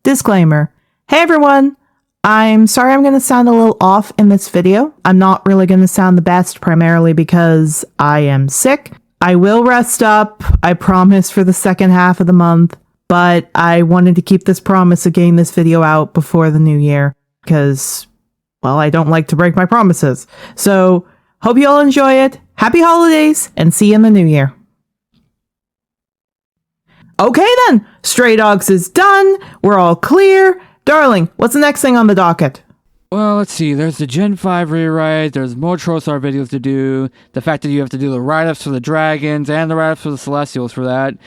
Disclaimer. Hey everyone! I'm sorry I'm going to sound a little off in this video. I'm not really going to sound the best, primarily because I am sick. I will rest up, I promise, for the second half of the month, but I wanted to keep this promise of getting this video out before the new year, because, well, I don't like to break my promises. So, hope you all enjoy it. Happy holidays, and see you in the new year. Okay then, Stray Dogs is done. We're all clear. Darling, what's the next thing on the docket? Well, let's see. There's the Gen 5 rewrite. There's more Trollstar videos to do. The fact that you have to do the write-ups for the Dragons and the write-ups for the Celestials for that.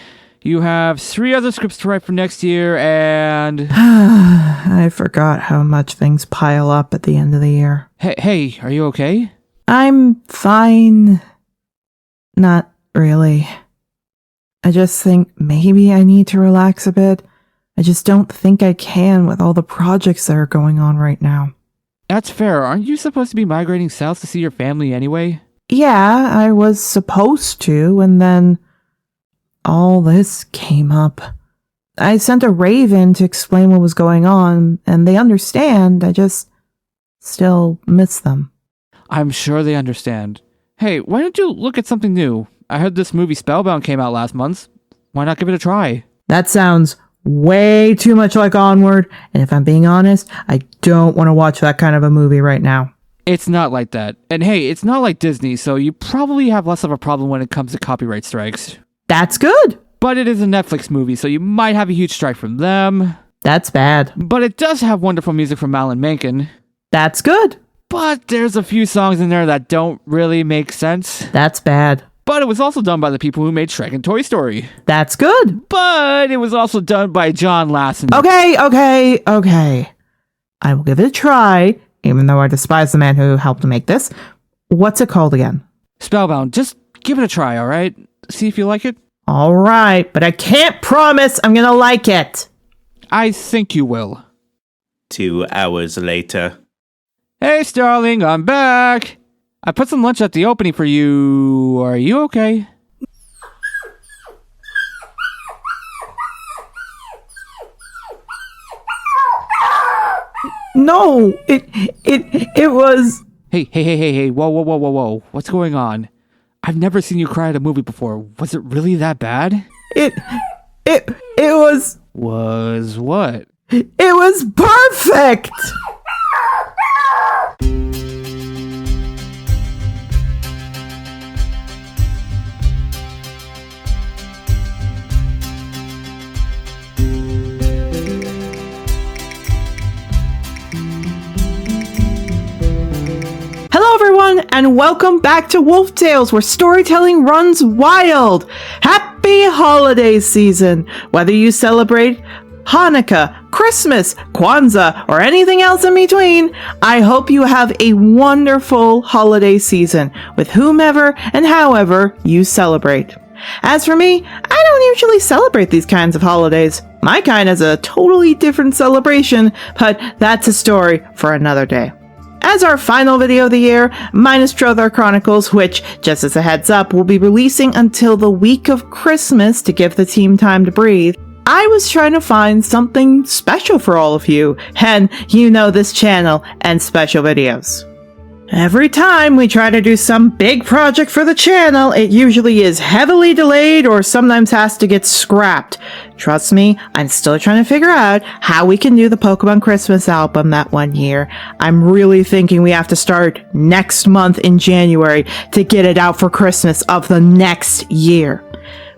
You have 3 other scripts to write for next year, and... I forgot how much things pile up at the end of the year. Hey, are you okay? I'm fine. Not really. I just think maybe I need to relax a bit. I just don't think I can with all the projects that are going on right now. That's fair. Aren't you supposed to be migrating south to see your family anyway? Yeah, I was supposed to, and then all this came up. I sent a raven to explain what was going on, and they understand. I just still miss them. I'm sure they understand. Hey, why don't you look at something new? I heard this movie Spellbound came out last month. Why not give it a try? That sounds way too much like Onward, and if I'm being honest, I don't want to watch that kind of a movie right now. It's not like that. And hey, it's not like Disney, so you probably have less of a problem when it comes to copyright strikes. That's good! But it is a Netflix movie, so you might have a huge strike from them. That's bad. But it does have wonderful music from Alan Menken. That's good. But there's a few songs in there that don't really make sense. That's bad. But it was also done by the people who made Shrek and Toy Story. That's good. But it was also done by John Lasseter. Okay. I will give it a try, even though I despise the man who helped make this. What's it called again? Spellbound. Just give it a try, alright? See if you like it. Alright, but I can't promise I'm gonna like it. I think you will. 2 hours later. Hey, Starling, I'm back. I put some lunch at the opening for you. Are you okay? No, it was... Hey, whoa. What's going on? I've never seen you cry at a movie before. Was it really that bad? It was... Was what? It was perfect! Hello everyone, and welcome back to Wolf Tales, where storytelling runs wild. Happy holiday season! Whether you celebrate Hanukkah, Christmas, Kwanzaa, or anything else in between, I hope you have a wonderful holiday season with whomever and however you celebrate. As for me, I don't usually celebrate these kinds of holidays. My kind is a totally different celebration, but that's a story for another day. As our final video of the year, minus Trothar Chronicles, which, just as a heads up, will be releasing until the week of Christmas to give the team time to breathe, I was trying to find something special for all of you, and you know this channel and special videos. Every time we try to do some big project for the channel, it usually is heavily delayed or sometimes has to get scrapped. Trust me, I'm still trying to figure out how we can do the Pokemon Christmas album that one year. I'm really thinking we have to start next month in January to get it out for Christmas of the next year.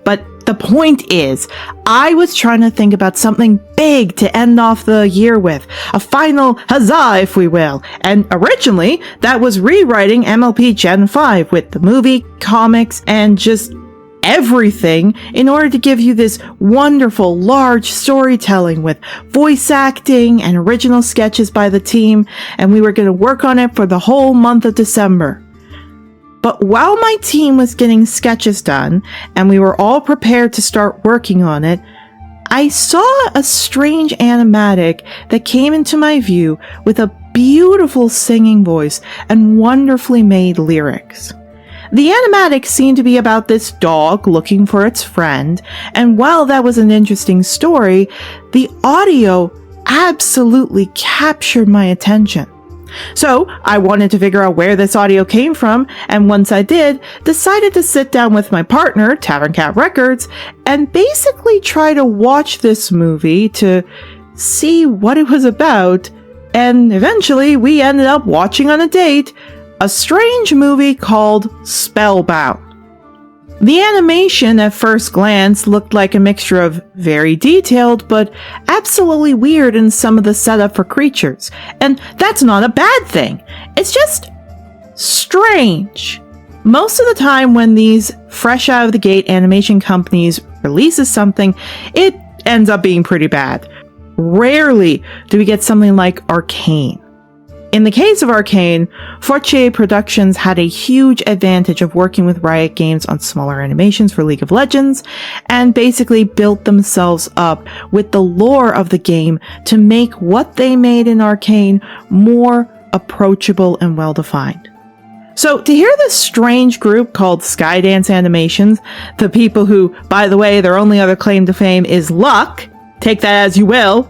But the point is, I was trying to think about something big to end off the year with. A final huzzah, if we will. And originally, that was rewriting MLP Gen 5 with the movie, comics, and just everything in order to give you this wonderful, large storytelling with voice acting and original sketches by the team. And we were going to work on it for the whole month of December. But while my team was getting sketches done, and we were all prepared to start working on it, I saw a strange animatic that came into my view with a beautiful singing voice and wonderfully made lyrics. The animatic seemed to be about this dog looking for its friend, and while that was an interesting story, the audio absolutely captured my attention. So I wanted to figure out where this audio came from, and once I did, decided to sit down with my partner, Tavern Cat Records, and basically try to watch this movie to see what it was about, and eventually we ended up watching on a date a strange movie called Spellbound. The animation at first glance looked like a mixture of very detailed but absolutely weird in some of the setup for creatures, and that's not a bad thing. It's just strange. Most of the time when these fresh out of the gate animation companies releases something, it ends up being pretty bad. Rarely do we get something like Arcane. In the case of Arcane, Fortier Productions had a huge advantage of working with Riot Games on smaller animations for League of Legends, and basically built themselves up with the lore of the game to make what they made in Arcane more approachable and well-defined. So to hear this strange group called Skydance Animations, the people who, by the way, their only other claim to fame is luck, take that as you will,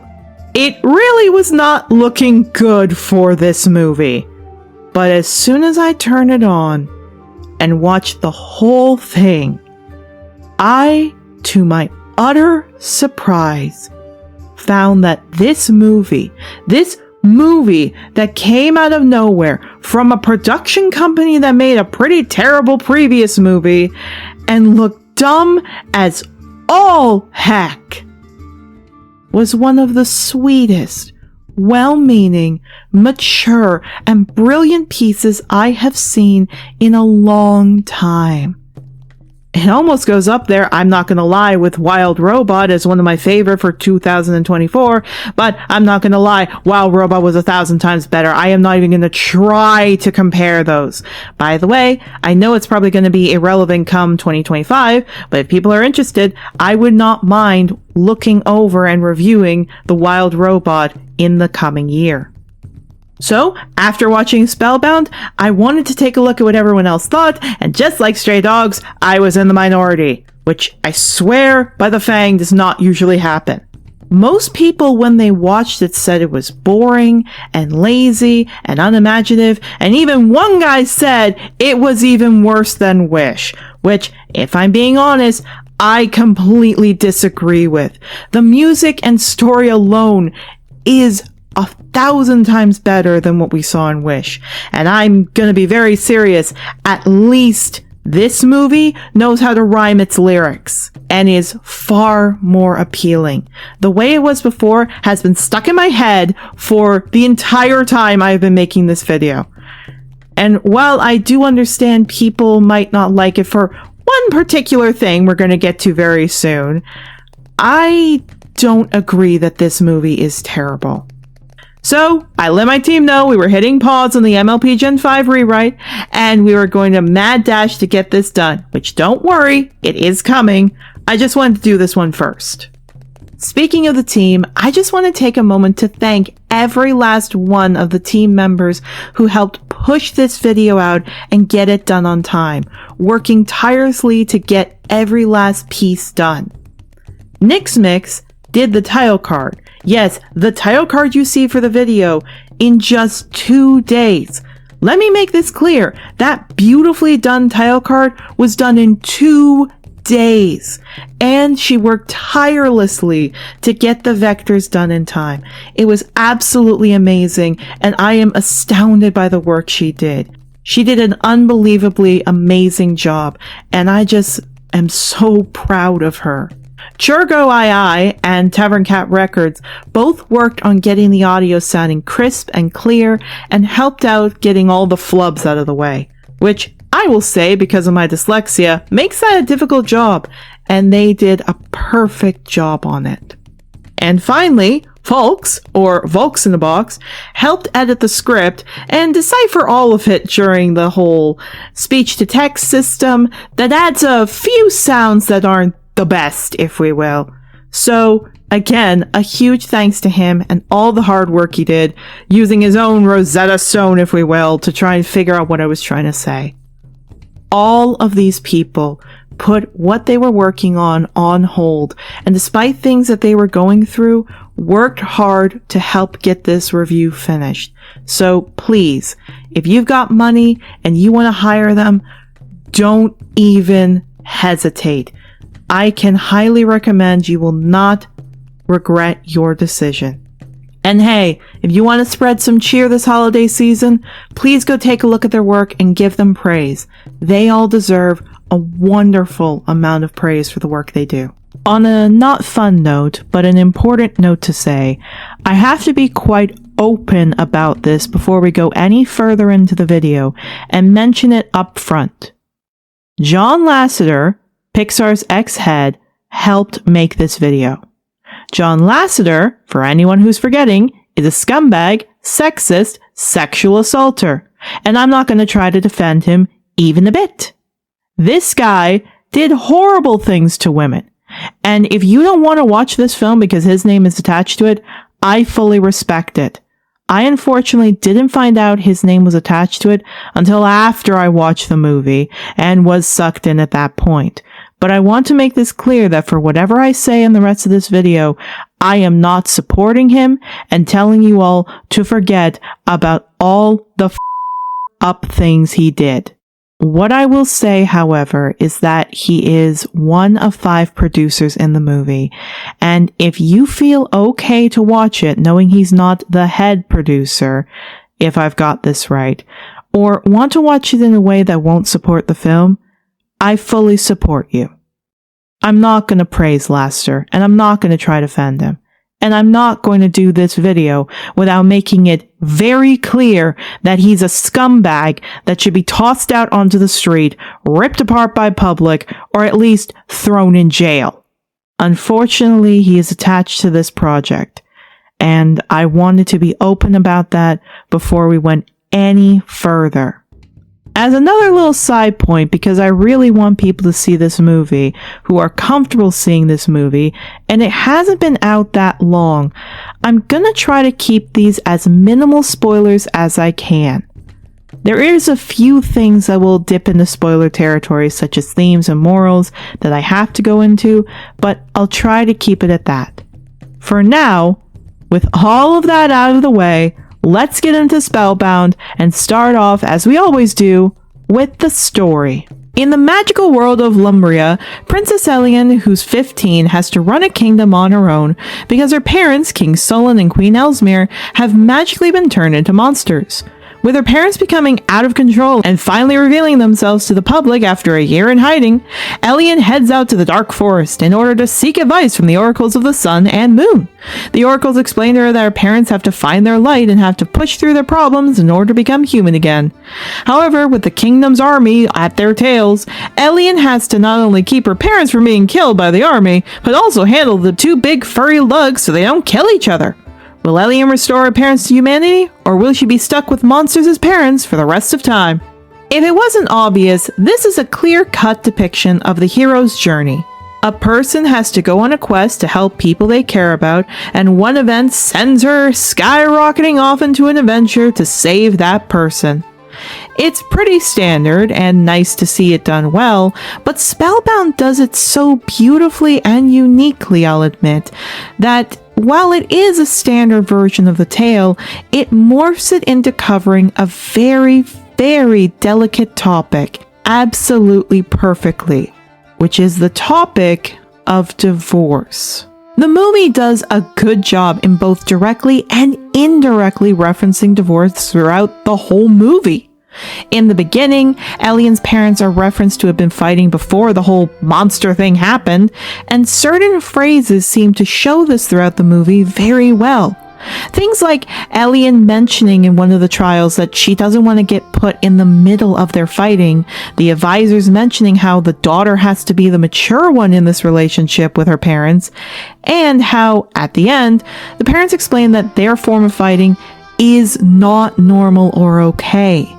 it really was not looking good for this movie. But as soon as I turned it on and watched the whole thing, I, to my utter surprise, found that this movie that came out of nowhere from a production company that made a pretty terrible previous movie and looked dumb as all heck, was one of the sweetest, well-meaning, mature, and brilliant pieces I have seen in a long time. It almost goes up there, I'm not gonna lie, with Wild Robot as one of my favorite for 2024, but I'm not gonna lie, Wild Robot was 1,000 times better. I am not even gonna try to compare those. By the way, I know it's probably gonna be irrelevant come 2025, but if people are interested, I would not mind looking over and reviewing the Wild Robot in the coming year. So, after watching Spellbound, I wanted to take a look at what everyone else thought, and just like Stray Dogs, I was in the minority, which I swear by the Fang does not usually happen. Most people, when they watched it, said it was boring and lazy and unimaginative, and even one guy said it was even worse than Wish, which, if I'm being honest, I completely disagree with. The music and story alone is 1,000 times better than what we saw in Wish. And I'm gonna be very serious. At least this movie knows how to rhyme its lyrics and is far more appealing. The way it was before has been stuck in my head for the entire time I've been making this video. And while I do understand people might not like it for one particular thing we're gonna get to very soon, I don't agree that this movie is terrible. So, I let my team know we were hitting pause on the MLP Gen 5 rewrite, and we were going to mad dash to get this done, which don't worry, it is coming. I just wanted to do this one first. Speaking of the team, I just want to take a moment to thank every last one of the team members who helped push this video out and get it done on time, working tirelessly to get every last piece done. Nix Mix did the title card. Yes, the title card you see for the video in just 2 days. Let me make this clear. That beautifully done title card was done in 2 days. And she worked tirelessly to get the vectors done in time. It was absolutely amazing, and I am astounded by the work she did. She did an unbelievably amazing job, and I just am so proud of her. Churgo II and Tavern Cat Records both worked on getting the audio sounding crisp and clear and helped out getting all the flubs out of the way, which I will say, because of my dyslexia, makes that a difficult job, and they did a perfect job on it. And finally, Volks, or Volks in the Box, helped edit the script and decipher all of it during the whole speech-to-text system that adds a few sounds that aren't the best, if we will. So, again, a huge thanks to him and all the hard work he did, using his own Rosetta Stone, if we will, to try and figure out what I was trying to say. All of these people put what they were working on hold, and despite things that they were going through, worked hard to help get this review finished. So please, if you've got money and you want to hire them, don't even hesitate. I can highly recommend. You will not regret your decision. And hey, if you want to spread some cheer this holiday season, please go take a look at their work and give them praise. They all deserve a wonderful amount of praise for the work they do. On a not fun note, but an important note to say, I have to be quite open about this before we go any further into the video and mention it up front. John Lasseter, Pixar's ex-head, helped make this video. John Lasseter, for anyone who's forgetting, is a scumbag, sexist, sexual assaulter, and I'm not going to try to defend him even a bit. This guy did horrible things to women, and if you don't want to watch this film because his name is attached to it, I fully respect it. I unfortunately didn't find out his name was attached to it until after I watched the movie and was sucked in at that point. But I want to make this clear that for whatever I say in the rest of this video, I am not supporting him and telling you all to forget about all the up things he did. What I will say, however, is that he is one of 5 producers in the movie, and if you feel okay to watch it knowing he's not the head producer, if I've got this right, or want to watch it in a way that won't support the film, I fully support you. I'm not going to praise Lasseter, and I'm not going to try to defend him. And I'm not going to do this video without making it very clear that he's a scumbag that should be tossed out onto the street, ripped apart by public, or at least thrown in jail. Unfortunately, he is attached to this project, and I wanted to be open about that before we went any further. As another little side point, because I really want people to see this movie who are comfortable seeing this movie, and it hasn't been out that long, I'm gonna try to keep these as minimal spoilers as I can. There is a few things that will dip into spoiler territory, such as themes and morals, that I have to go into, but I'll try to keep it at that. For now, with all of that out of the way, let's get into Spellbound and start off, as we always do, with the story. In the magical world of Lumbria, Princess Elian, who's 15, has to run a kingdom on her own because her parents, King Solon and Queen Elsmere, have magically been turned into monsters. With her parents becoming out of control and finally revealing themselves to the public after a year in hiding, Elian heads out to the Dark Forest in order to seek advice from the oracles of the sun and moon. The oracles explain to her that her parents have to find their light and have to push through their problems in order to become human again. However, with the kingdom's army at their tails, Elian has to not only keep her parents from being killed by the army, but also handle the 2 big furry lugs so they don't kill each other. Will Elian restore her parents to humanity, or will she be stuck with monsters as parents for the rest of time? If it wasn't obvious, this is a clear-cut depiction of the hero's journey. A person has to go on a quest to help people they care about, and one event sends her skyrocketing off into an adventure to save that person. It's pretty standard and nice to see it done well, but Spellbound does it so beautifully and uniquely, I'll admit, that while it is a standard version of the tale, it morphs it into covering a very, very delicate topic absolutely perfectly, which is the topic of divorce. The movie does a good job in both directly and indirectly referencing divorce throughout the whole movie. In the beginning, Elian's parents are referenced to have been fighting before the whole monster thing happened, and certain phrases seem to show this throughout the movie very well. Things like Elian mentioning in one of the trials that she doesn't want to get put in the middle of their fighting, the advisors mentioning how the daughter has to be the mature one in this relationship with her parents, and how, at the end, the parents explain that their form of fighting is not normal or okay.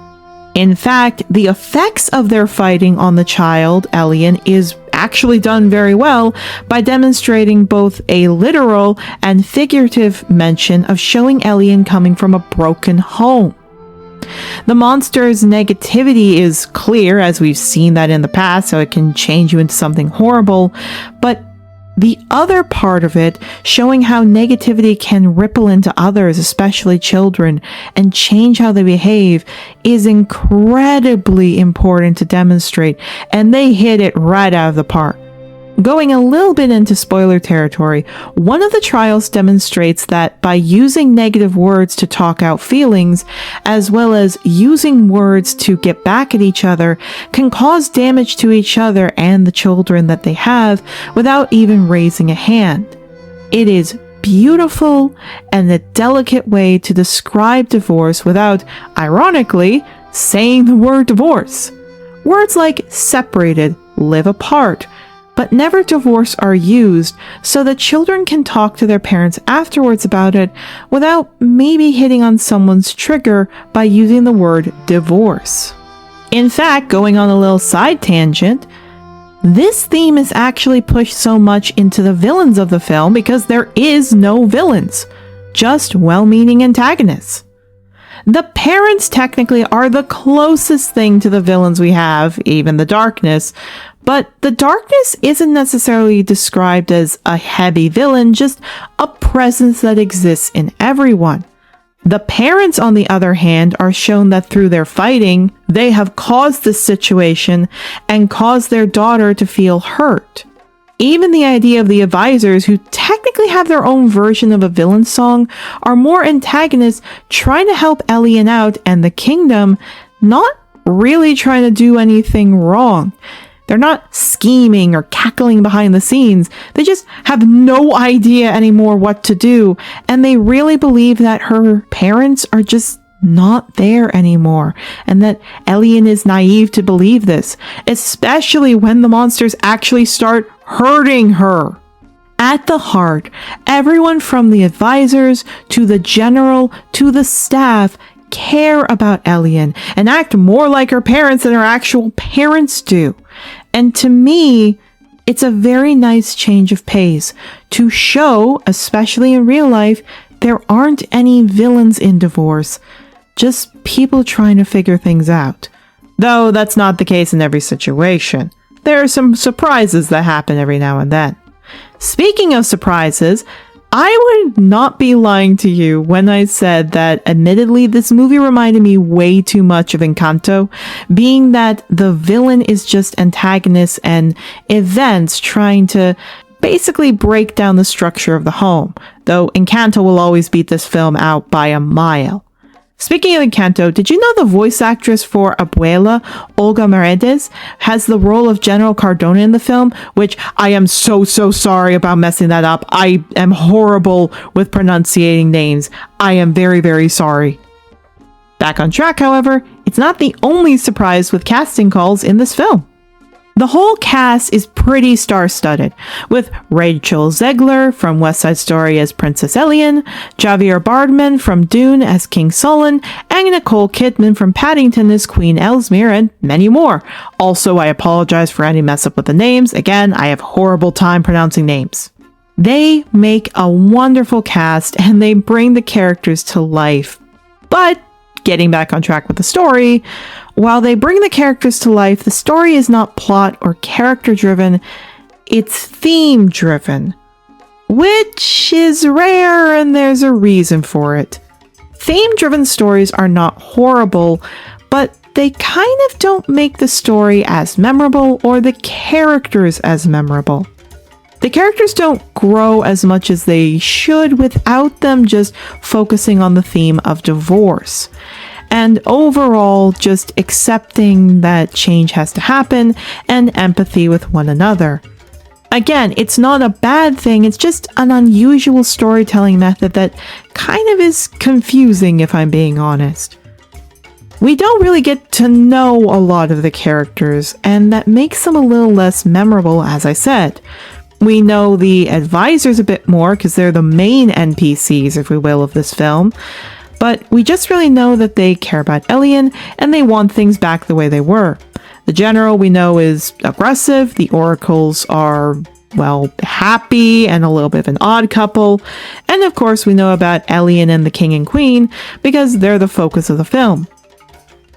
In fact, the effects of their fighting on the child, Elian, is actually done very well by demonstrating both a literal and figurative mention of showing Elian coming from a broken home. The monster's negativity is clear, as we've seen that in the past, so it can change you into something horrible, but The other part of it, showing how negativity can ripple into others, especially children, and change how they behave, is incredibly important to demonstrate, and they hit it right out of the park. Going a little bit into spoiler territory, one of the trials demonstrates that by using negative words to talk out feelings, as well as using words to get back at each other, can cause damage to each other and the children that they have without even raising a hand. It is beautiful and a delicate way to describe divorce without, ironically, saying the word divorce. Words like separated, live apart, but never divorce are used so that children can talk to their parents afterwards about it without maybe hitting on someone's trigger by using the word divorce. In fact, going on a little side tangent, this theme is actually pushed so much into the villains of the film because there is no villains, just well-meaning antagonists. The parents technically are the closest thing to the villains we have, even the darkness, but the darkness isn't necessarily described as a heavy villain, just a presence that exists in everyone. The parents, on the other hand, are shown that through their fighting, they have caused this situation and caused their daughter to feel hurt. Even the idea of the advisors, who technically have their own version of a villain song, are more antagonists trying to help Elian out, and the kingdom not really trying to do anything wrong. They're not scheming or cackling behind the scenes. They just have no idea anymore what to do, and they really believe that her parents are just not there anymore, and that Elian is naive to believe this, especially when the monsters actually start hurting her. At the heart, everyone from the advisors to the general to the staff care about Elian and act more like her parents than her actual parents do. And to me, it's a very nice change of pace to show, especially in real life, there aren't any villains in divorce, just people trying to figure things out. Though that's not the case in every situation. There are some surprises that happen every now and then. Speaking of surprises, I would not be lying to you when I said that admittedly this movie reminded me way too much of Encanto, being that the villain is just antagonists and events trying to basically break down the structure of the home, though Encanto will always beat this film out by a mile. Speaking of Encanto, did you know the voice actress for Abuela, Olga Mercedes, has the role of General Cardona in the film, which I am so sorry about messing that up. I am horrible with pronunciating names. I am very sorry. Back on track, however, it's not the only surprise with casting calls in this film. The whole cast is pretty star-studded, with Rachel Zegler from West Side Story as Princess Elian, Javier Bardem from Dune as King Solon, and Nicole Kidman from Paddington as Queen Elsmere, and many more. Also, I apologize for any mess up with the names. Again, I have horrible time pronouncing names. They make a wonderful cast, and they bring the characters to life. But, getting back on track with the story, while they bring the characters to life, the story is not plot or character driven, it's theme driven, which is rare and there's a reason for it. Theme driven stories are not horrible, but they kind of don't make the story as memorable or the characters as memorable. The characters don't grow as much as they should without them just focusing on the theme of divorce. And overall, just accepting that change has to happen and empathy with one another. Again, it's not a bad thing, it's just an unusual storytelling method that kind of is confusing if I'm being honest. We don't really get to know a lot of the characters, and that makes them a little less memorable, as I said. We know the advisors a bit more because they're the main NPCs, if we will, of this film. But we just really know that they care about Elian and they want things back the way they were. The general we know is aggressive. The oracles are, well, happy and a little bit of an odd couple. And of course we know about Elian and the king and queen because they're the focus of the film.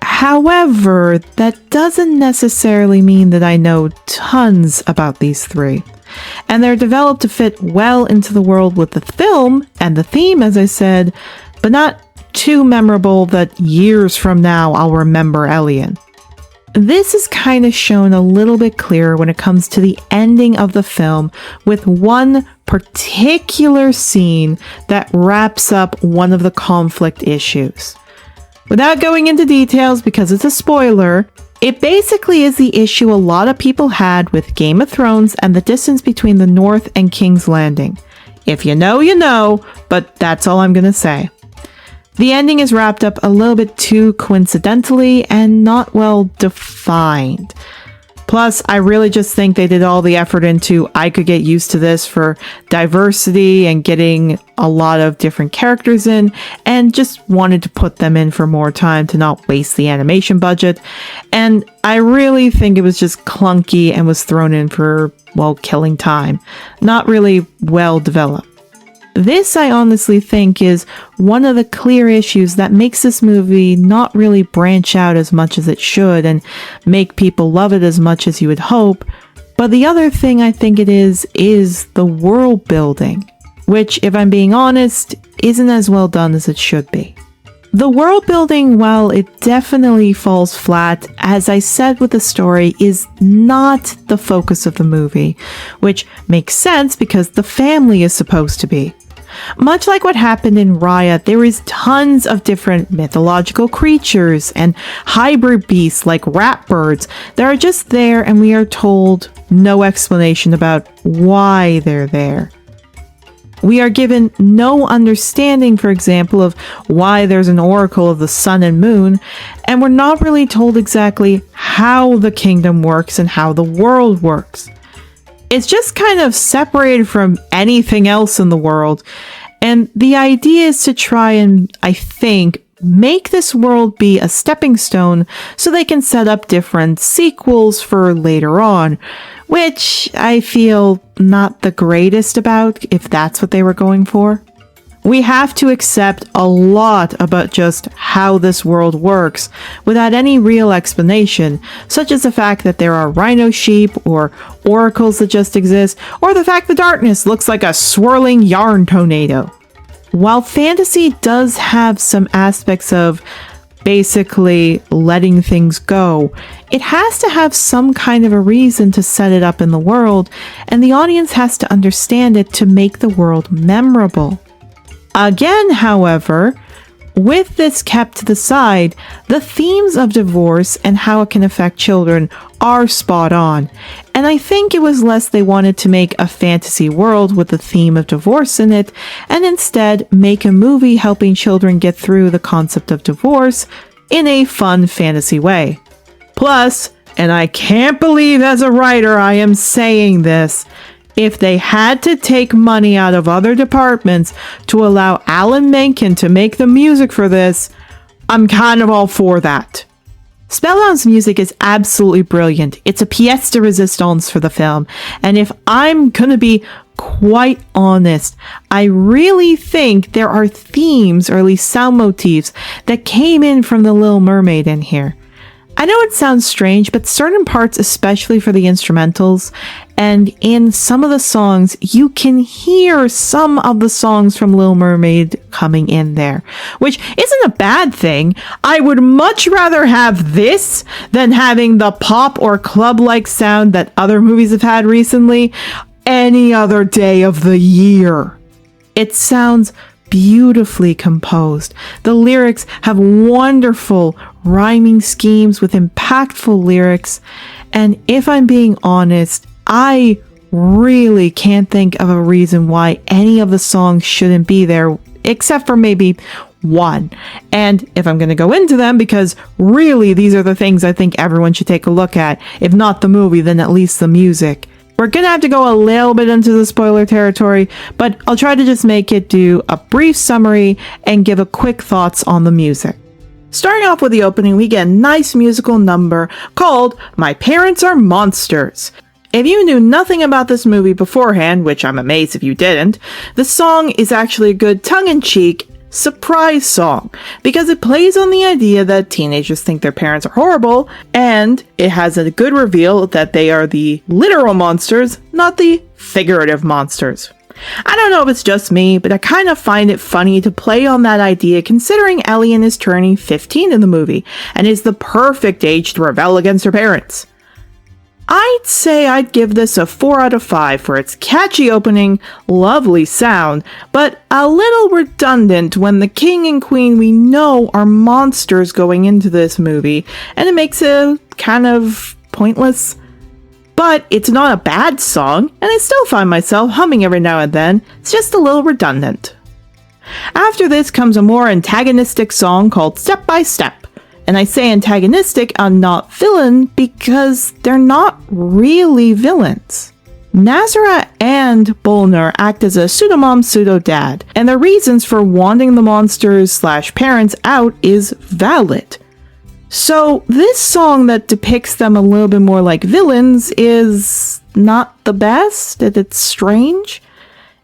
However, that doesn't necessarily mean that I know tons about these three. and they're developed to fit well into the world with the film and the theme, as I said, but not too memorable that years from now I'll remember Elian. This is kind of shown a little bit clearer when it comes to the ending of the film, with one particular scene that wraps up one of the conflict issues. Without going into details because it's a spoiler, it basically is the issue a lot of people had with Game of Thrones and the distance between the North and King's Landing. If you know, you know, but that's all I'm gonna say. The ending is wrapped up a little bit too coincidentally and not well defined. Plus, I really just think they did all the effort into I could get used to this for diversity and getting a lot of different characters in, and just wanted to put them in for more time to not waste the animation budget. And I really think it was just clunky and was thrown in for, well, killing time. Not really well developed. This, I honestly think, is one of the clear issues that makes this movie not really branch out as much as it should and make people love it as much as you would hope. But the other thing I think it is the world building, which, if I'm being honest, isn't as well done as it should be. The world building, while it definitely falls flat, as I said with the story, is not the focus of the movie, which makes sense because the family is supposed to be. Much like what happened in Raya, there is tons of different mythological creatures and hybrid beasts like rat birds that are just there, and we are told no explanation about why they're there. We are given no understanding, for example, of why there's an oracle of the sun and moon, and we're not really told exactly how the kingdom works and how the world works. It's just kind of separated from anything else in the world, and the idea is to try and, I think, make this world be a stepping stone so they can set up different sequels for later on, which I feel not the greatest about if that's what they were going for. We have to accept a lot about just how this world works without any real explanation, such as the fact that there are rhino sheep or oracles that just exist, or the fact the darkness looks like a swirling yarn tornado. While fantasy does have some aspects of basically letting things go, it has to have some kind of a reason to set it up in the world, and the audience has to understand it to make the world memorable. Again, however, with this kept to the side, the themes of divorce and how it can affect children are spot on, and I think it was less they wanted to make a fantasy world with the theme of divorce in it, and instead make a movie helping children get through the concept of divorce in a fun fantasy way. Plus, and I can't believe as a writer I am saying this, if they had to take money out of other departments to allow Alan Menken to make the music for this, I'm kind of all for that. Spellbound's music is absolutely brilliant. It's a pièce de résistance for the film, and if I'm gonna be quite honest, I really think there are themes, or at least sound motifs, that came in from The Little Mermaid in here. I know it sounds strange, but certain parts, especially for the instrumentals, and in some of the songs, you can hear some of the songs from Little Mermaid coming in there, which isn't a bad thing. I would much rather have this than having the pop or club-like sound that other movies have had recently any other day of the year. It sounds beautifully composed. The lyrics have wonderful rhyming schemes with impactful lyrics, and if I'm being honest, I really can't think of a reason why any of the songs shouldn't be there, except for maybe one. And if I'm going to go into them, because really these are the things I think everyone should take a look at, if not the movie, then at least the music. We're going to have to go a little bit into the spoiler territory, but I'll try to just make it do a brief summary and give a quick thoughts on the music. Starting off with the opening, we get a nice musical number called My Parents Are Monsters. If you knew nothing about this movie beforehand, which I'm amazed if you didn't, the song is actually a good tongue-in-cheek surprise song, because it plays on the idea that teenagers think their parents are horrible, and it has a good reveal that they are the literal monsters, not the figurative monsters. I don't know if it's just me, but I kind of find it funny to play on that idea considering Elian is turning 15 in the movie and is the perfect age to rebel against her parents. I'd say I'd give this a 4 out of 5 for its catchy opening, lovely sound, but a little redundant when the king and queen we know are monsters going into this movie, and it makes it kind of pointless. But it's not a bad song, and I still find myself humming every now and then. It's just a little redundant. After this comes a more antagonistic song called Step by Step. And I say antagonistic and not villain because they're not really villains. Nazara and Bolner act as a pseudo-mom, pseudo-dad, and their reasons for wanting the monsters/parents out is valid. So this song that depicts them a little bit more like villains is not the best, and it's strange.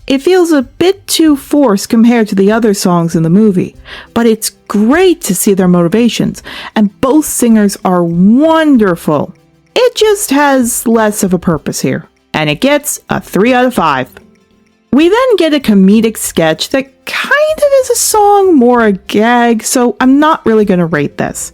It feels a bit too forced compared to the other songs in the movie, but it's great to see their motivations, and both singers are wonderful. It just has less of a purpose here, and it gets a 3 out of 5. We then get a comedic sketch that kind of is a song, more a gag, so I'm not really going to rate this.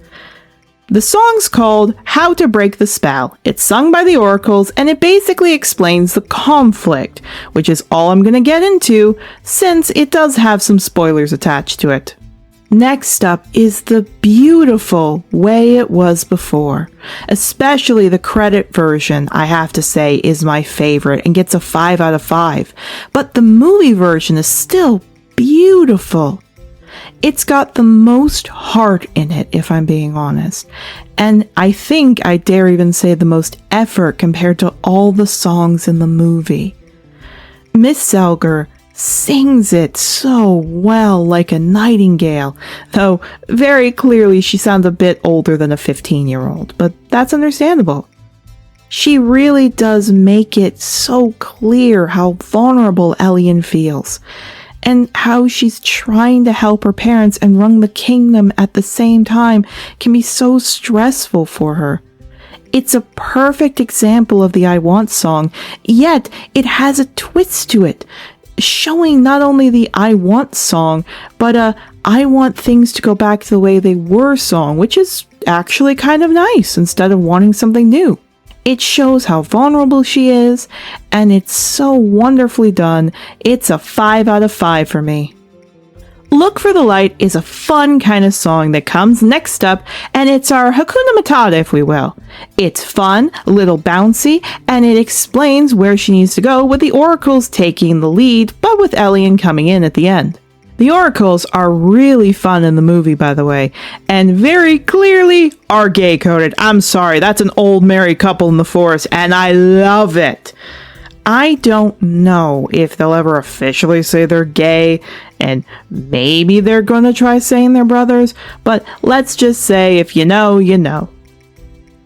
The song's called How to Break the Spell. It's sung by the oracles, and it basically explains the conflict, which is all I'm going to get into, since it does have some spoilers attached to it. Next up is the beautiful Way It Was Before. Especially the credit version, I have to say, is my favorite and gets a 5 out of 5. But the movie version is still beautiful. It's got the most heart in it, if I'm being honest. And I think I dare even say the most effort compared to all the songs in the movie. Miss Selger sings it so well like a nightingale, though very clearly she sounds a bit older than a 15-year-old, but that's understandable. She really does make it so clear how vulnerable Elian feels, and how she's trying to help her parents and run the kingdom at the same time can be so stressful for her. It's a perfect example of the I Want song, yet it has a twist to it, showing not only the I Want song, but a I want things to go back to the way they were song, which is actually kind of nice instead of wanting something new. It shows how vulnerable she is, and it's so wonderfully done. It's a 5 out of 5 for me. Look for the Light is a fun kind of song that comes next up, and it's our Hakuna Matata, if we will. It's fun, a little bouncy, and it explains where she needs to go with the oracles taking the lead, but with Elian coming in at the end. The oracles are really fun in the movie, by the way, and very clearly are gay-coded. I'm sorry, that's an old married couple in the forest, and I love it. I don't know if they'll ever officially say they're gay, and maybe they're gonna try saying they're brothers, but let's just say if you know, you know.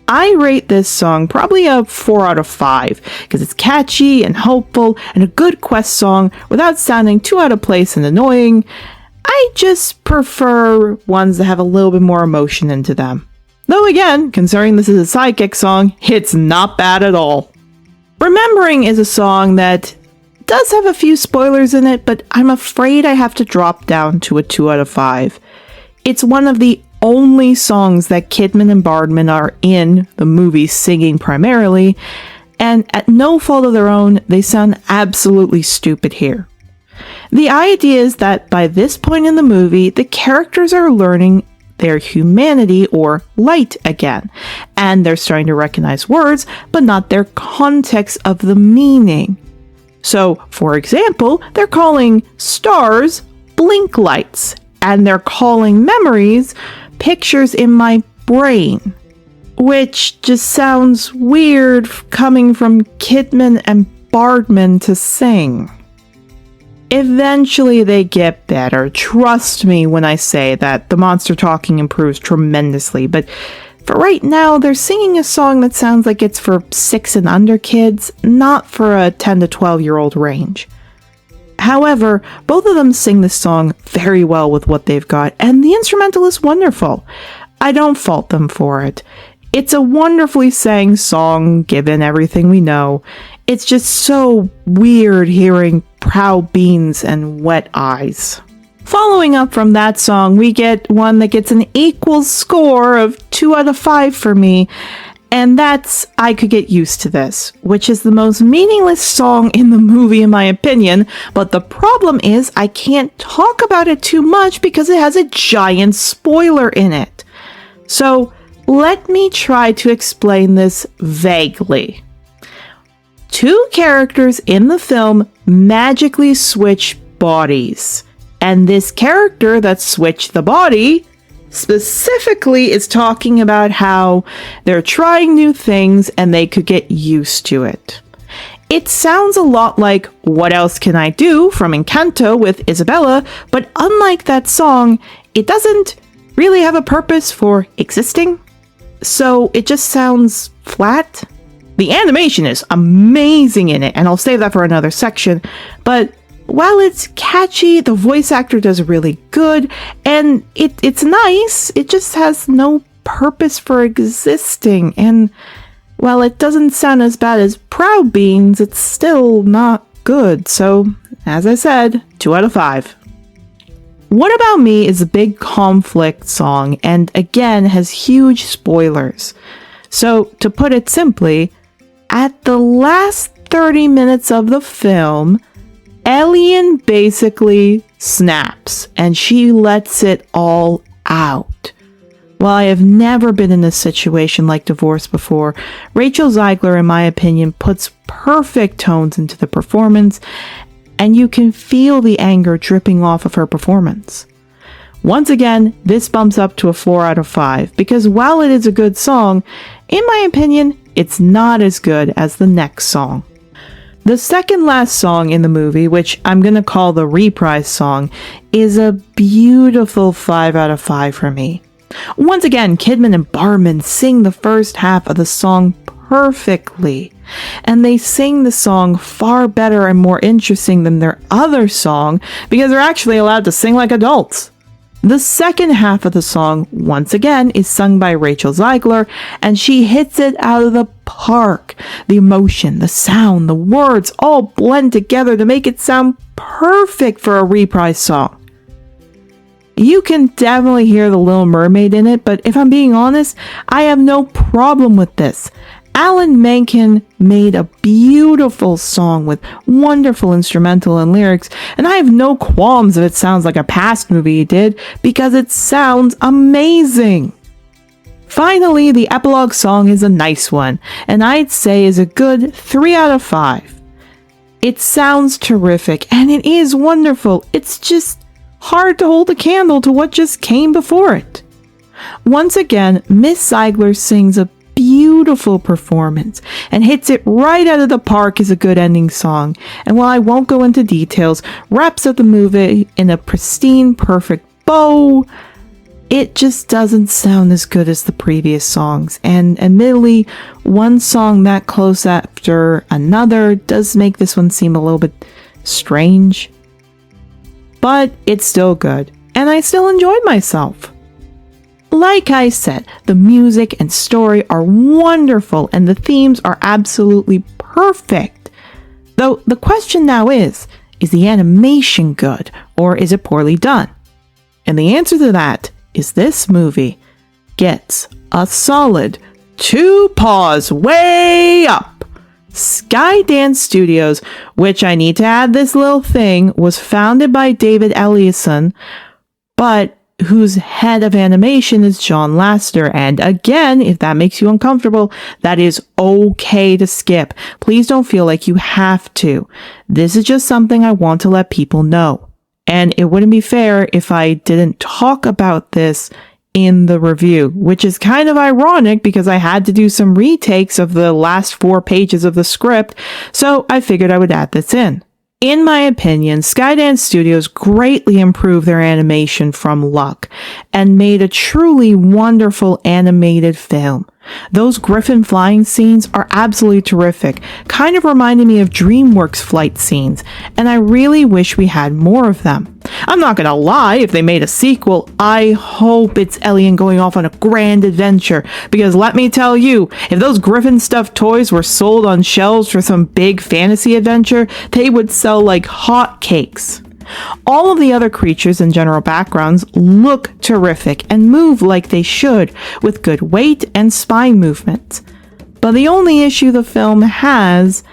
I rate this song probably a 4 out of 5 because it's catchy and hopeful and a good quest song without sounding too out of place and annoying. I just prefer ones that have a little bit more emotion into them. Though again, considering this is a Sidekick song, it's not bad at all. Remembering is a song that does have a few spoilers in it, but I'm afraid I have to drop down to a 2 out of 5. It's one of the only songs that Kidman and Bardman are in the movie singing primarily, and at no fault of their own, they sound absolutely stupid here. The idea is that by this point in the movie, the characters are learning their humanity or light again, and they're starting to recognize words, but not their context of the meaning. So, for example, they're calling stars blink lights, and they're calling memories pictures in my brain, which just sounds weird coming from Kidman and Bardman to sing. Eventually they get better, trust me when I say that the monster talking improves tremendously, but for right now they're singing a song that sounds like it's for 6 and under kids, not for a 10 to 12-year-old range. However, both of them sing this song very well with what they've got, and the instrumental is wonderful. I don't fault them for it. It's a wonderfully sang song, given everything we know. It's just so weird hearing proud beans and wet eyes. Following up from that song, we get one that gets an equal score of 2 out of 5 for me, and that's I Could Get Used to This, which is the most meaningless song in the movie in my opinion, but the problem is I can't talk about it too much because it has a giant spoiler in it. So let me try to explain this vaguely. 2 characters in the film magically switch bodies. And this character that switched the body specifically is talking about how they're trying new things and they could get used to it. It sounds a lot like What Else Can I Do from Encanto with Isabella, but unlike that song, it doesn't really have a purpose for existing. So it just sounds flat. The animation is amazing in it, and I'll save that for another section, but while it's catchy, the voice actor does really good, and it's nice, it just has no purpose for existing, and while it doesn't sound as bad as Proud Beans, it's still not good, so, as I said, 2 out of 5. What About Me is a big conflict song, and again has huge spoilers. So, to put it simply, at the last 30 minutes of the film, Ellen basically snaps, and she lets it all out. While I have never been in a situation like divorce before, Rachel Zegler, in my opinion, puts perfect tones into the performance, and you can feel the anger dripping off of her performance. Once again, this bumps up to a 4 out of 5, because while it is a good song, in my opinion, it's not as good as the next song. The second last song in the movie, which I'm going to call the reprise song, is a beautiful 5 out of 5 for me. Once again, Kidman and Barman sing the first half of the song perfectly, and they sing the song far better and more interesting than their other song because they're actually allowed to sing like adults. The second half of the song, once again, is sung by Rachel Zegler, and she hits it out of the park. The emotion, the sound, the words all blend together to make it sound perfect for a reprise song. You can definitely hear the Little Mermaid in it, but if I'm being honest, I have no problem with this. Alan Menken made a beautiful song with wonderful instrumental and lyrics, and I have no qualms if it sounds like a past movie he did, because it sounds amazing. Finally, the epilogue song is a nice one, and I'd say is a good 3 out of 5. It sounds terrific, and it is wonderful. It's just hard to hold a candle to what just came before it. Once again, Miss Zegler sings a beautiful performance and hits it right out of the park as a good ending song, and while I won't go into details, wraps up the movie in a pristine, perfect bow. It just doesn't sound as good as the previous songs, and admittedly, one song that close after another does make this one seem a little bit strange, but it's still good, and I still enjoyed myself. Like I said, the music and story are wonderful and the themes are absolutely perfect. Though the question now is the animation good or is it poorly done? And the answer to that is this movie gets a solid 2 paws way up. Skydance Studios, which I need to add this little thing, was founded by David Ellison, but whose head of animation is John Lasseter. And again, if that makes you uncomfortable, that is okay to skip. Please don't feel like you have to. This is just something I want to let people know. And it wouldn't be fair if I didn't talk about this in the review, which is kind of ironic because I had to do some retakes of the last 4 pages of the script, so I figured I would add this in. In my opinion, Skydance Studios greatly improved their animation from Luck and made a truly wonderful animated film. Those griffin flying scenes are absolutely terrific, kind of reminding me of DreamWorks flight scenes, and I really wish we had more of them. I'm not gonna lie, if they made a sequel, I hope it's Elian going off on a grand adventure, because let me tell you, if those griffin stuffed toys were sold on shelves for some big fantasy adventure, they would sell like hotcakes. All of the other creatures and general backgrounds look terrific and move like they should, with good weight and spine movement. But the only issue the film has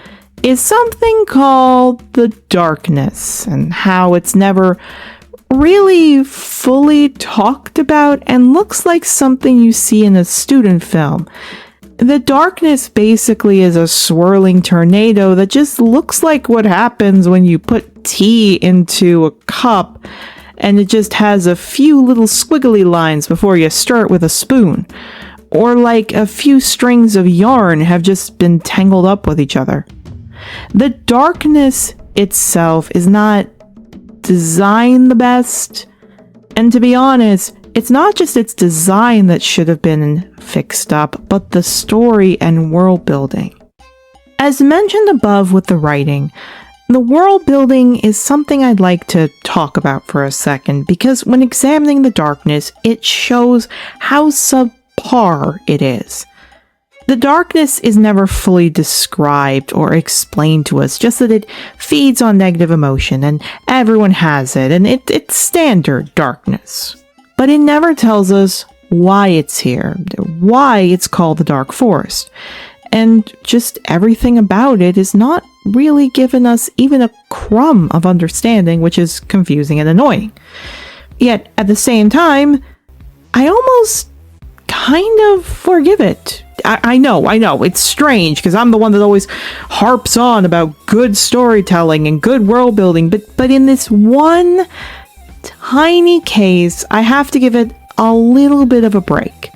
is something called the darkness, and how it's never really fully talked about and looks like something you see in a student film. The darkness basically is a swirling tornado that just looks like what happens when you put tea into a cup and it just has a few little squiggly lines before you stir it with a spoon. Or like a few strings of yarn have just been tangled up with each other. The darkness itself is not designed the best, and to be honest, it's not just its design that should have been fixed up, but the story and world building. As mentioned above with the writing, the world building is something I'd like to talk about for a second, because when examining the darkness, it shows how subpar it is. The darkness is never fully described or explained to us, just that it feeds on negative emotion and everyone has it, and it's standard darkness. But it never tells us why it's here, why it's called the Dark Forest, and just everything about it is not really given us even a crumb of understanding, which is confusing and annoying. Yet, at the same time, I almost kind of forgive it. I know, it's strange, because I'm the one that always harps on about good storytelling and good world building, but in this one tiny case, I have to give it a little bit of a break.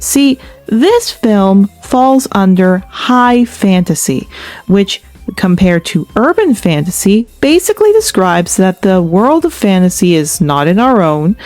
See, this film falls under high fantasy, which, compared to urban fantasy, basically describes that the world of fantasy is not in our own,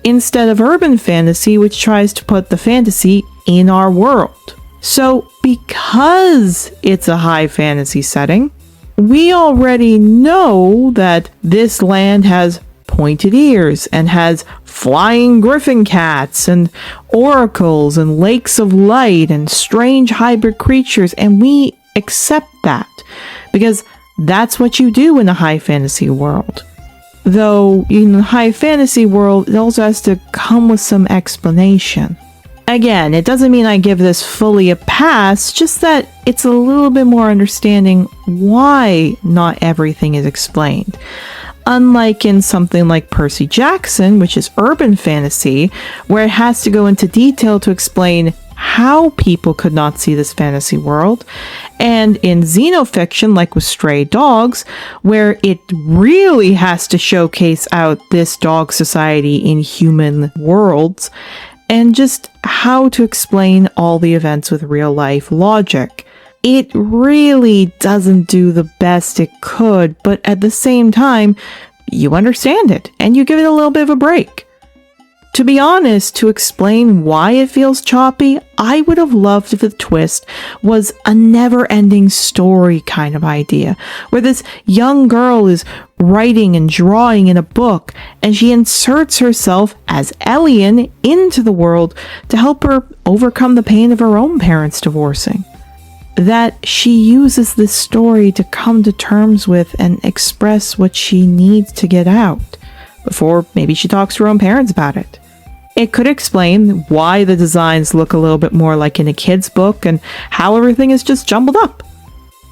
instead of urban fantasy, which tries to put the fantasy in our world. So, because it's a high fantasy setting, we already know that this land has pointed ears and has flying griffin cats and oracles and lakes of light and strange hybrid creatures, and we accept that because that's what you do in a high fantasy world. Though in the high fantasy world, it also has to come with some explanation. Again, it doesn't mean I give this fully a pass, just that it's a little bit more understanding why not everything is explained. Unlike in something like Percy Jackson, which is urban fantasy, where it has to go into detail to explain how people could not see this fantasy world, and in xenofiction, like with Stray Dogs, where it really has to showcase out this dog society in human worlds, and just how to explain all the events with real life logic. It really doesn't do the best it could, but at the same time, you understand it, and you give it a little bit of a break. To be honest, to explain why it feels choppy, I would have loved if the twist was a never-ending story kind of idea, where this young girl is writing and drawing in a book, and she inserts herself as Elian into the world to help her overcome the pain of her own parents divorcing. That she uses this story to come to terms with and express what she needs to get out, before maybe she talks to her own parents about it. It could explain why the designs look a little bit more like in a kid's book and how everything is just jumbled up.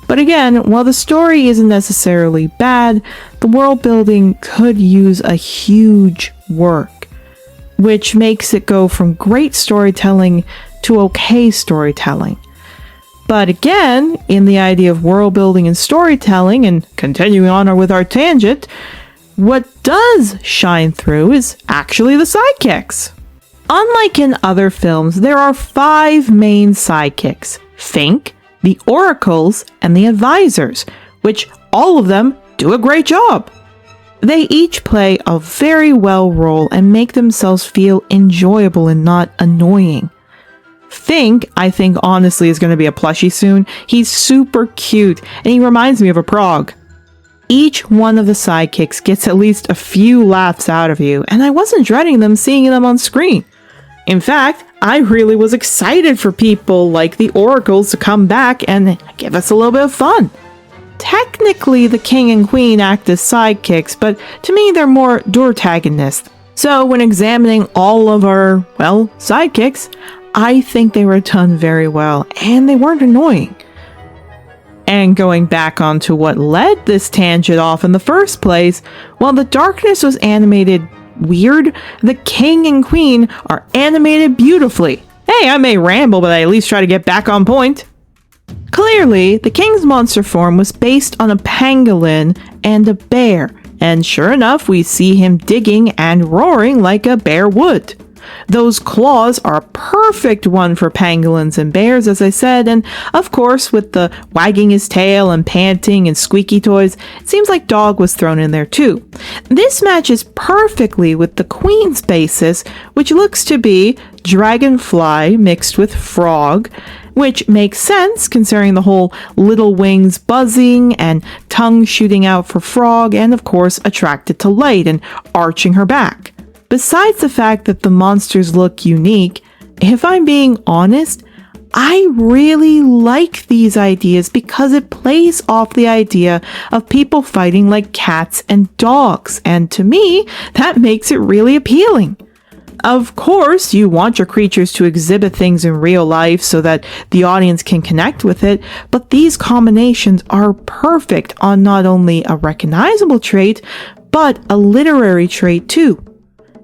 But again, while the story isn't necessarily bad, the world building could use a huge work, which makes it go from great storytelling to okay storytelling. But again, in the idea of world building and storytelling, and continuing on with our tangent, what does shine through is actually the sidekicks. Unlike in other films, there are 5 main sidekicks: Fink, the Oracles, and the Advisors, which all of them do a great job. They each play a very well role and make themselves feel enjoyable and not annoying. Fink, I think honestly is going to be a plushie soon. He's super cute and he reminds me of a Prog. Each one of the sidekicks gets at least a few laughs out of you, and I wasn't dreading them seeing them on screen. In fact, I really was excited for people like the Oracles to come back and give us a little bit of fun. Technically, the King and Queen act as sidekicks, but to me they're more dortagonists. So when examining all of our, sidekicks, I think they were done very well, and they weren't annoying. And going back onto what led this tangent off in the first place, while the darkness was animated weird, the King and Queen are animated beautifully. Hey, I may ramble, but I at least try to get back on point. Clearly, the King's monster form was based on a pangolin and a bear, and sure enough, we see him digging and roaring like a bear would. Those claws are a perfect one for pangolins and bears, as I said, and of course, with the wagging his tail and panting and squeaky toys, it seems like dog was thrown in there too. This matches perfectly with the Queen's basis, which looks to be dragonfly mixed with frog, which makes sense considering the whole little wings buzzing and tongue shooting out for frog, and of course attracted to light and arching her back. Besides the fact that the monsters look unique, if I'm being honest, I really like these ideas because it plays off the idea of people fighting like cats and dogs, and to me, that makes it really appealing. Of course, you want your creatures to exhibit things in real life so that the audience can connect with it, but these combinations are perfect on not only a recognizable trait, but a literary trait too.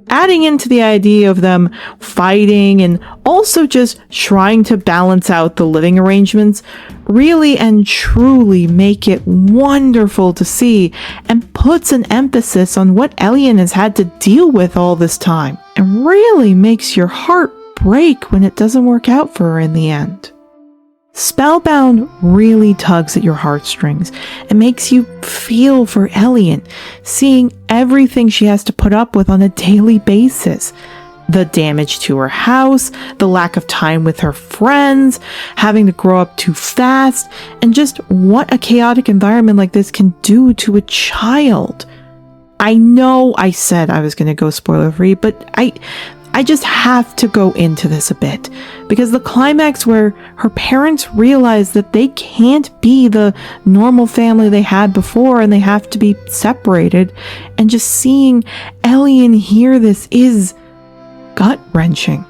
Adding into the idea of them fighting and also just trying to balance out the living arrangements really and truly make it wonderful to see and puts an emphasis on what Elian has had to deal with all this time and really makes your heart break when it doesn't work out for her in the end. Spellbound really tugs at your heartstrings and makes you feel for Elian, seeing everything she has to put up with on a daily basis. The damage to her house, the lack of time with her friends, having to grow up too fast, and just what a chaotic environment like this can do to a child. I know I said I was going to go spoiler-free, but I just have to go into this a bit, because the climax where her parents realize that they can't be the normal family they had before and they have to be separated, and just seeing Elian hear this is gut-wrenching.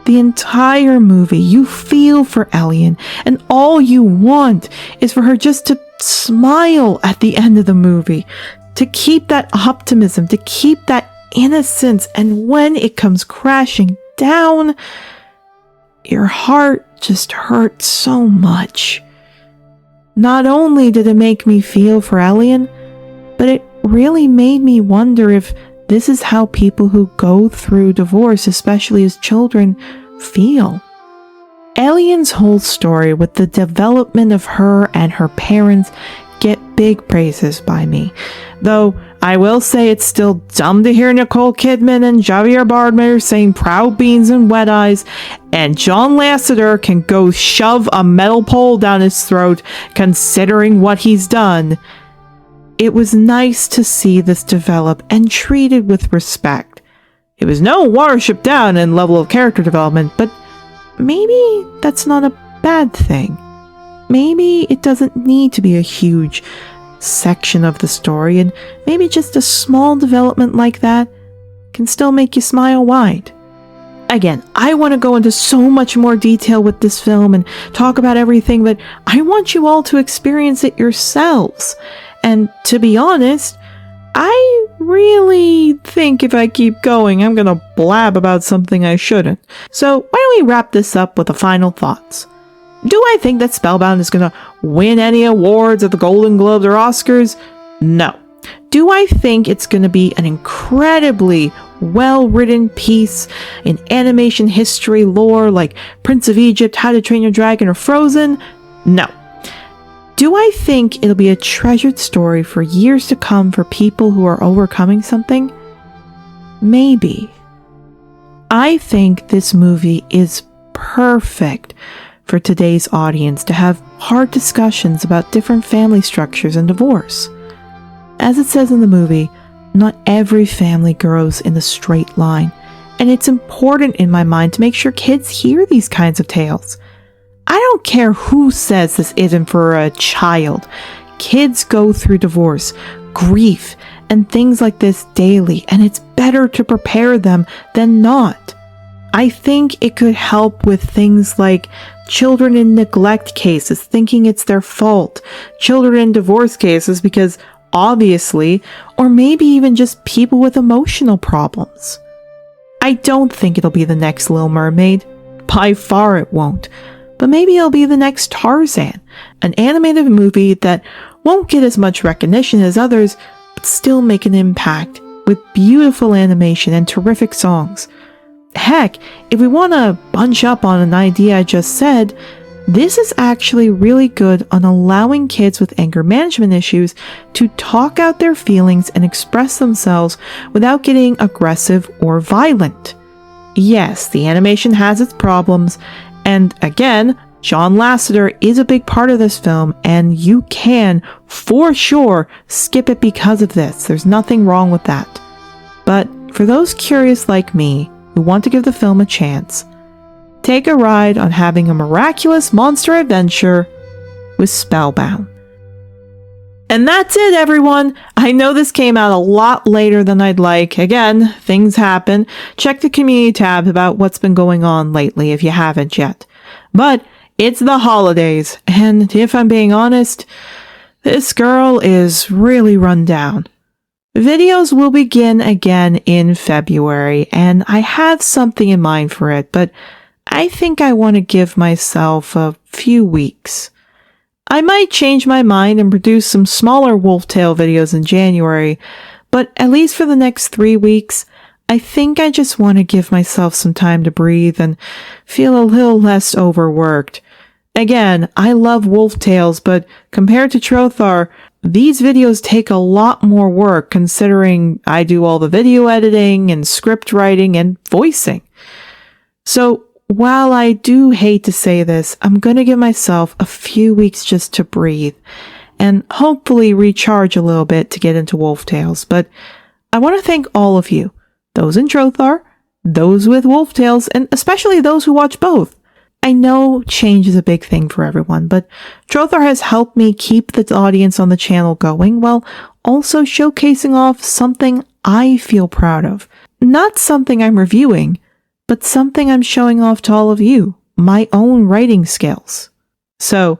The entire movie, you feel for Elian, and all you want is for her just to smile at the end of the movie, to keep that optimism, to keep that innocence, and when it comes crashing down, your heart just hurts so much. Not only did it make me feel for Elian, but it really made me wonder if this is how people who go through divorce, especially as children, feel. Elian's whole story with the development of her and her parents get big praises by me, though I will say it's still dumb to hear Nicole Kidman and Javier Bardem saying proud beans and wet eyes, and John Lasseter can go shove a metal pole down his throat considering what he's done. It was nice to see this develop and treated with respect. It was no Watership Down in level of character development, but maybe that's not a bad thing. Maybe it doesn't need to be a huge section of the story, and maybe just a small development like that can still make you smile wide. Again, I want to go into so much more detail with this film and talk about everything, but I want you all to experience it yourselves. And to be honest, I really think if I keep going, I'm gonna blab about something I shouldn't. So why don't we wrap this up with the final thoughts? Do I think that Spellbound is going to win any awards at the Golden Globes or Oscars? No. Do I think it's going to be an incredibly well-written piece in animation history lore like Prince of Egypt, How to Train Your Dragon, or Frozen? No. Do I think it'll be a treasured story for years to come for people who are overcoming something? Maybe. I think this movie is perfect for today's audience to have hard discussions about different family structures and divorce. As it says in the movie, not every family grows in a straight line, and it's important in my mind to make sure kids hear these kinds of tales. I don't care who says this isn't for a child. Kids go through divorce, grief, and things like this daily, and it's better to prepare them than not. I think it could help with things like children in neglect cases thinking it's their fault, children in divorce cases because obviously, or maybe even just people with emotional problems. I don't think it'll be the next Little Mermaid. By far it won't. But maybe it'll be the next Tarzan, an animated movie that won't get as much recognition as others, but still make an impact with beautiful animation and terrific songs. Heck, if we want to bunch up on an idea I just said, this is actually really good on allowing kids with anger management issues to talk out their feelings and express themselves without getting aggressive or violent. Yes, the animation has its problems, and again, John Lasseter is a big part of this film, and you can, for sure, skip it because of this. There's nothing wrong with that. But for those curious like me, who want to give the film a chance, take a ride on having a miraculous monster adventure with Spellbound. And that's it, everyone. I know this came out a lot later than I'd like. Again, things happen. Check the community tab about what's been going on lately if you haven't yet. But it's the holidays, and if I'm being honest, this girl is really run down. Videos will begin again in February, and I have something in mind for it, but I think I want to give myself a few weeks. I might change my mind and produce some smaller Wolf Tale videos in January, but at least for the next 3 weeks, I think I just want to give myself some time to breathe and feel a little less overworked. Again, I love Wolf Tales, but compared to Trothar, these videos take a lot more work considering I do all the video editing and script writing and voicing. So while I do hate to say this, I'm going to give myself a few weeks just to breathe and hopefully recharge a little bit to get into Wolf Tales. But I want to thank all of you, those in Trothar, those with Wolf Tales, and especially those who watch both. I know change is a big thing for everyone, but Trothar has helped me keep the audience on the channel going while also showcasing off something I feel proud of. Not something I'm reviewing, but something I'm showing off to all of you, my own writing skills. So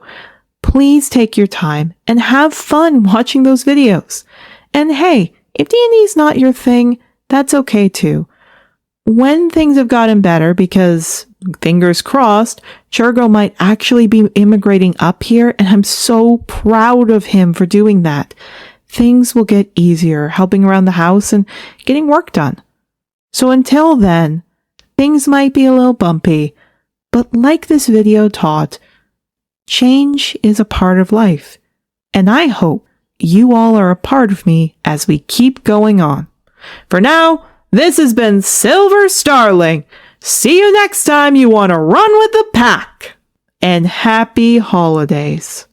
please take your time and have fun watching those videos. And hey, if D&D is not your thing, that's okay too. When things have gotten better, because fingers crossed, Churgo might actually be immigrating up here, and I'm so proud of him for doing that. Things will get easier, helping around the house and getting work done. So until then, things might be a little bumpy, but like this video taught, change is a part of life, and I hope you all are a part of me as we keep going on. For now, this has been Silver Starling. See you next time you want to run with the pack. And happy holidays.